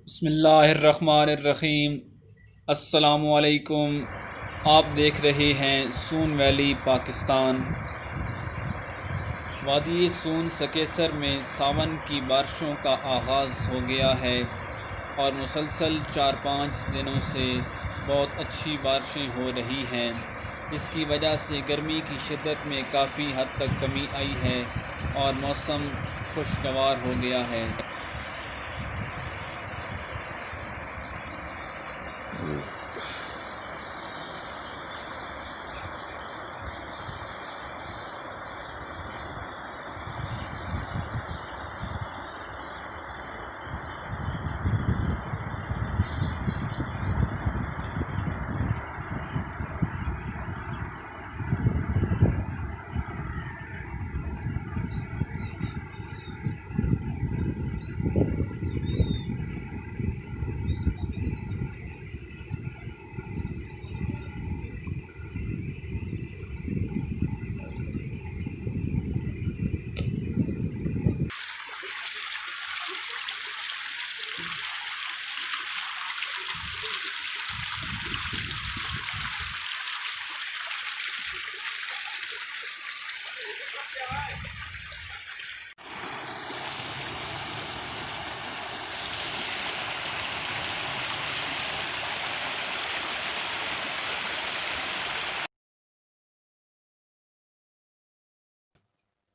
बिस्मिल्लाहिर्रहमानिर्रहीम। अस्सलामुअलैकुम। आप देख रहे हैं सून वैली पाकिस्तान। वादी सून सकेसर में सावन की बारिशों का आगाज़ हो गया है और मुसलसल 4-5 दिनों से बहुत अच्छी बारिशें हो रही हैं। इसकी वजह से गर्मी की शिद्दत में काफ़ी हद तक कमी आई है और मौसम खुशगवार हो गया है।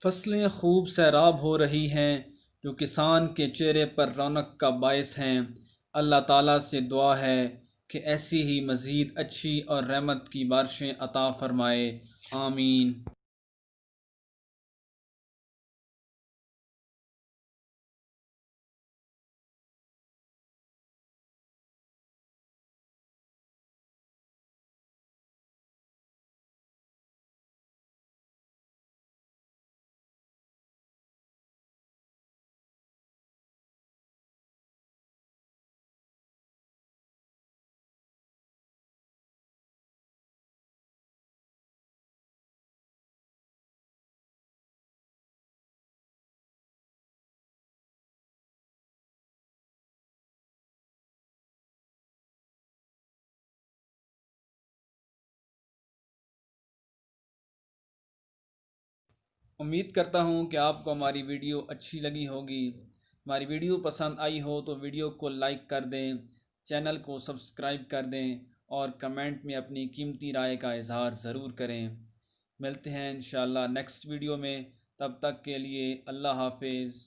फसलें खूब सैराब हो रही हैं, जो किसान के चेहरे पर रौनक का बायस हैं। अल्लाह ताला से दुआ है कि ऐसी ही मज़ीद अच्छी और रहमत की बारिशें अता फ़रमाए। आमीन। उम्मीद करता हूँ कि आपको हमारी वीडियो अच्छी लगी होगी। हमारी वीडियो पसंद आई हो तो वीडियो को लाइक कर दें, चैनल को सब्सक्राइब कर दें और कमेंट में अपनी कीमती राय का इजहार ज़रूर करें। मिलते हैं इंशाअल्लाह नेक्स्ट वीडियो में। तब तक के लिए अल्लाह हाफिज़।